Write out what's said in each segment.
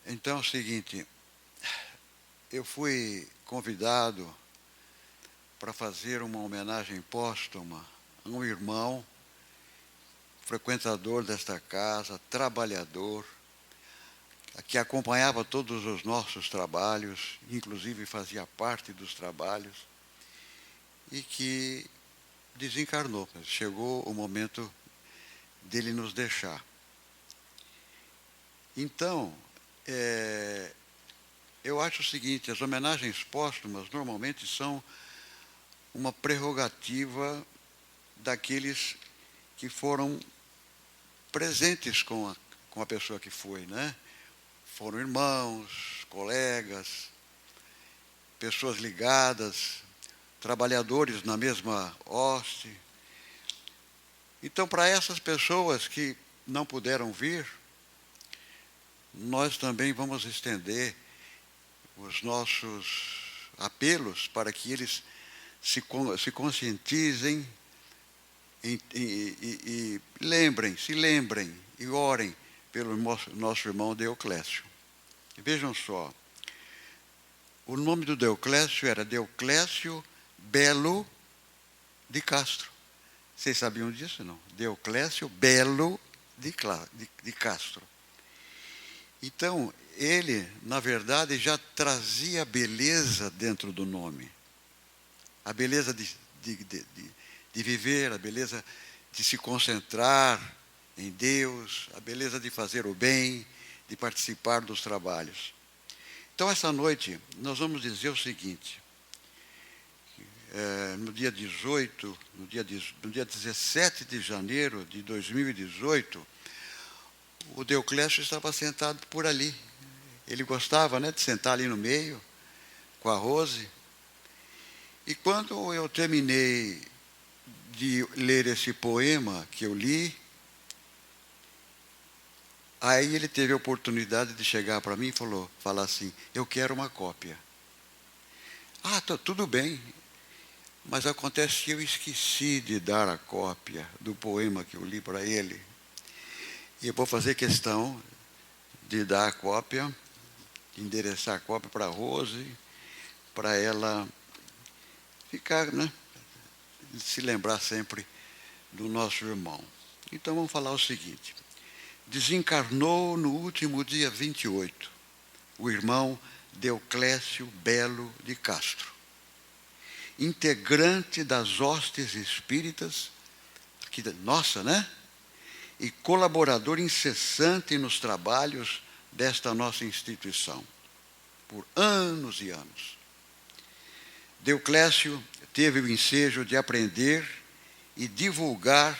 Então é o seguinte, eu fui convidado para fazer uma homenagem póstuma a um irmão, frequentador desta casa, trabalhador, que acompanhava todos os nossos trabalhos, inclusive fazia parte dos trabalhos, e que desencarnou. Chegou o momento dele nos deixar. Então, eu acho o seguinte, as homenagens póstumas normalmente são uma prerrogativa daqueles que foram presentes com a pessoa que foi, né? Foram irmãos, colegas, pessoas ligadas, trabalhadores na mesma hoste. Então, para essas pessoas que não puderam vir, nós também vamos estender os nossos apelos para que eles se conscientizem e se lembrem e orem pelo nosso irmão Deoclésio. E vejam só, o nome do Deoclésio era Deoclésio Belo de Castro. Vocês sabiam disso, não? Deoclésio Belo de Castro. Então, ele, na verdade, já trazia beleza dentro do nome. A beleza de viver, a beleza de se concentrar em Deus, a beleza de fazer o bem, de participar dos trabalhos. Então, essa noite, nós vamos dizer o seguinte. No dia 18, no dia 17 de janeiro de 2018, o Deoclésio estava sentado por ali. Ele gostava, né, de sentar ali no meio, com a Rose. E quando eu terminei de ler esse poema que eu li, aí ele teve a oportunidade de chegar para mim e falar assim, eu quero uma cópia. Tudo bem, mas acontece que eu esqueci de dar a cópia do poema que eu li para ele. E eu vou fazer questão de dar a cópia, de endereçar a cópia para a Rose, para ela ficar, né, se lembrar sempre do nosso irmão. Então vamos falar o seguinte. Desencarnou no último dia 28, o irmão Deoclésio Belo de Castro, integrante das hostes espíritas, nossa, né? E colaborador incessante nos trabalhos desta nossa instituição, por anos e anos. Deoclésio teve o ensejo de aprender e divulgar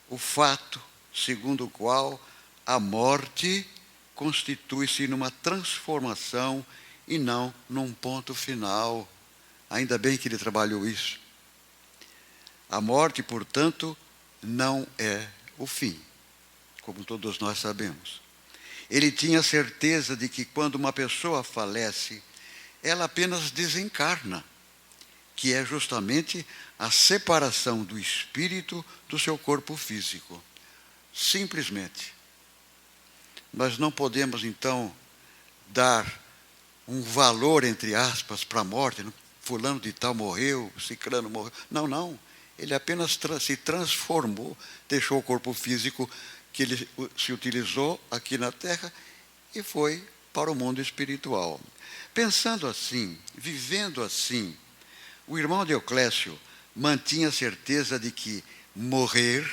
o fato segundo o qual a morte constitui-se numa transformação e não num ponto final. Ainda bem que ele trabalhou isso. A morte, portanto, não é o fim, como todos nós sabemos. Ele tinha certeza de que quando uma pessoa falece, ela apenas desencarna, que é justamente a separação do espírito do seu corpo físico. Simplesmente. Nós não podemos, então, dar um valor, entre aspas, para a morte. Fulano de tal morreu, ciclano morreu. Não. Ele apenas se transformou, deixou o corpo físico que ele se utilizou aqui na Terra e foi para o mundo espiritual. Pensando assim, vivendo assim, o irmão Deoclésio mantinha a certeza de que morrer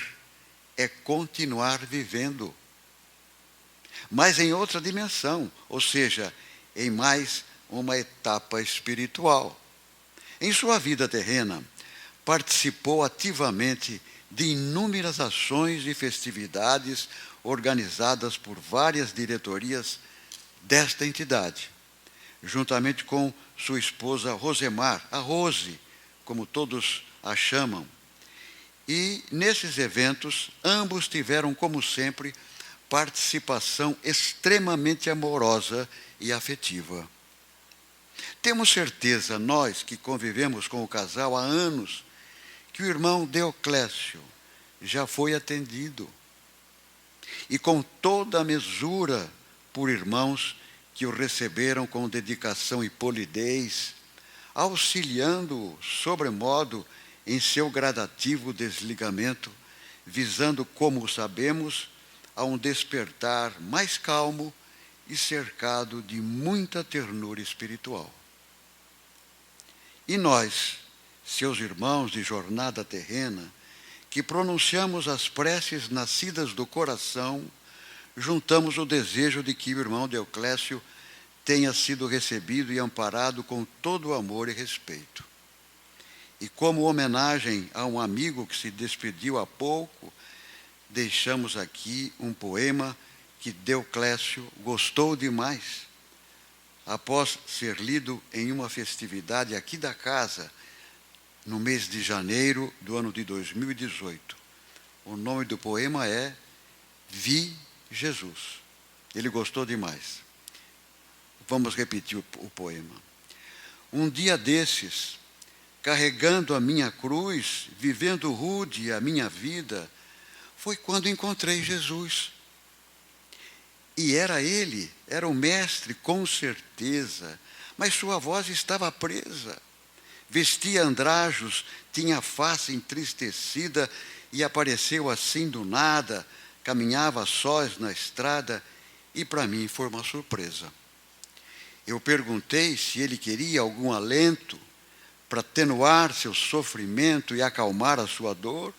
é continuar vivendo, mas em outra dimensão, ou seja, em mais uma etapa espiritual. Em sua vida terrena, participou ativamente de inúmeras ações e festividades organizadas por várias diretorias desta entidade, juntamente com sua esposa Rosemar, a Rose, como todos a chamam. E, nesses eventos, ambos tiveram, como sempre, participação extremamente amorosa e afetiva. Temos certeza, nós que convivemos com o casal há anos, que o irmão Deoclésio já foi atendido. E com toda a mesura por irmãos que o receberam com dedicação e polidez, auxiliando-o sobremodo em seu gradativo desligamento, visando, como sabemos, a um despertar mais calmo e cercado de muita ternura espiritual. E nós, seus irmãos de jornada terrena, que pronunciamos as preces nascidas do coração, juntamos o desejo de que o irmão Deoclésio tenha sido recebido e amparado com todo o amor e respeito. E como homenagem a um amigo que se despediu há pouco, deixamos aqui um poema que Deoclésio gostou demais, após ser lido em uma festividade aqui da casa, no mês de janeiro do ano de 2018. O nome do poema é Vi Jesus. Ele gostou demais. Vamos repetir o poema. Um dia desses, carregando a minha cruz, vivendo rude a minha vida, foi quando encontrei Jesus. E era ele, era o mestre, com certeza, mas sua voz estava presa. Vestia andrajos, tinha a face entristecida e apareceu assim do nada, caminhava a sós na estrada e para mim foi uma surpresa. Eu perguntei se ele queria algum alento para atenuar seu sofrimento e acalmar a sua dor,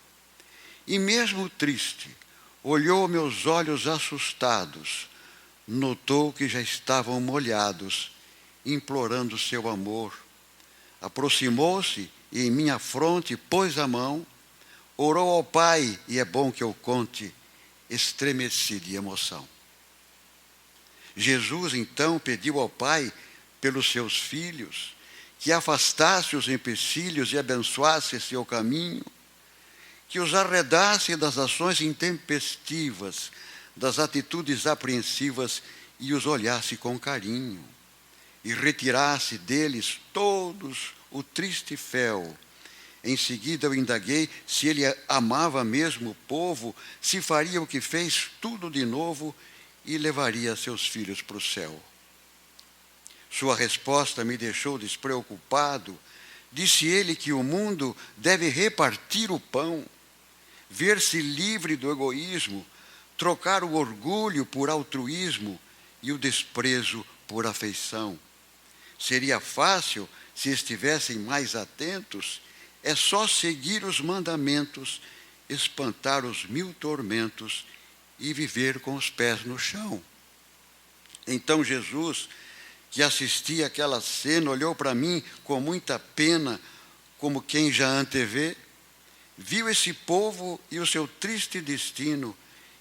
e mesmo triste, olhou meus olhos assustados, notou que já estavam molhados, implorando seu amor. Aproximou-se e em minha fronte pôs a mão, orou ao Pai, e é bom que eu conte, estremeci de emoção. Jesus então pediu ao Pai, pelos seus filhos, que afastasse os empecilhos e abençoasse seu caminho, que os arredasse das ações intempestivas, das atitudes apreensivas e os olhasse com carinho, e retirasse deles todos o triste fel. Em seguida eu indaguei se ele amava mesmo o povo, se faria o que fez tudo de novo e levaria seus filhos para o céu. Sua resposta me deixou despreocupado. Disse ele que o mundo deve repartir o pão, ver-se livre do egoísmo, trocar o orgulho por altruísmo e o desprezo por afeição. Seria fácil se estivessem mais atentos, é só seguir os mandamentos, espantar os 1000 tormentos e viver com os pés no chão. Então Jesus, que assistia àquela cena, olhou para mim com muita pena, como quem já antevê, viu esse povo e o seu triste destino,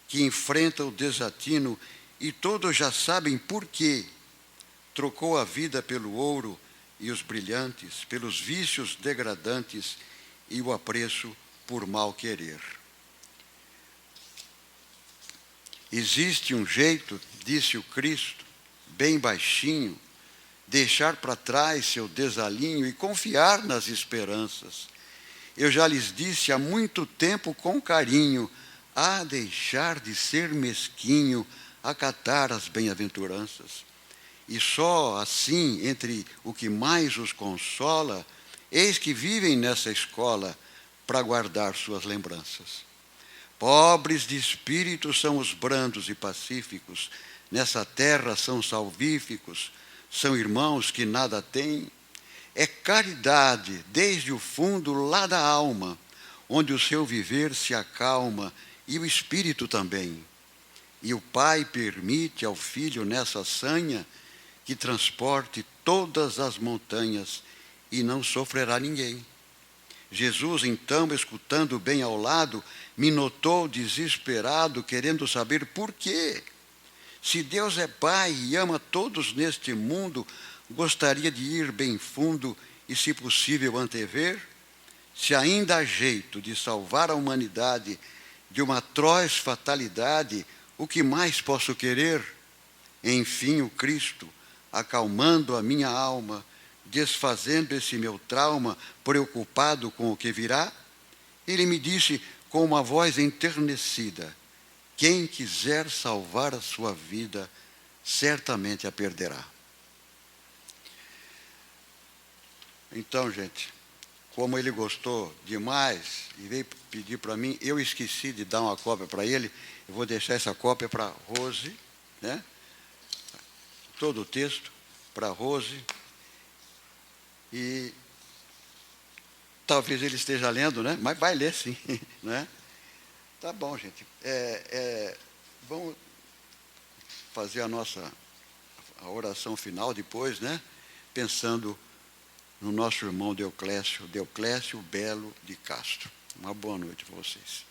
que enfrenta o desatino, e todos já sabem por quê. Trocou a vida pelo ouro e os brilhantes, pelos vícios degradantes e o apreço por mal querer. Existe um jeito, disse o Cristo, bem baixinho, deixar para trás seu desalinho e confiar nas esperanças. Eu já lhes disse há muito tempo com carinho, a deixar de ser mesquinho, acatar as bem-aventuranças. E só assim, entre o que mais os consola, eis que vivem nessa escola para guardar suas lembranças. Pobres de espírito são os brandos e pacíficos, nessa terra são salvíficos, são irmãos que nada têm. É caridade, desde o fundo lá da alma, onde o seu viver se acalma, e o espírito também. E o Pai permite ao Filho nessa sanha que transporte todas as montanhas e não sofrerá ninguém. Jesus, então, escutando bem ao lado, me notou desesperado, querendo saber por quê. Se Deus é Pai e ama todos neste mundo, gostaria de ir bem fundo e, se possível, antever? Se ainda há jeito de salvar a humanidade de uma atroz fatalidade, o que mais posso querer? Enfim, o Cristo, acalmando a minha alma, desfazendo esse meu trauma, preocupado com o que virá, ele me disse com uma voz enternecida: quem quiser salvar a sua vida, certamente a perderá. Então, gente, como ele gostou demais e veio pedir para mim, eu esqueci de dar uma cópia para ele, eu vou deixar essa cópia para Rose, né? Todo o texto para Rose, e talvez ele esteja lendo, né? Mas vai ler sim, né? Tá bom, gente. Vamos fazer a oração final depois, né? Pensando no nosso irmão Deoclésio Belo de Castro. Uma boa noite para vocês.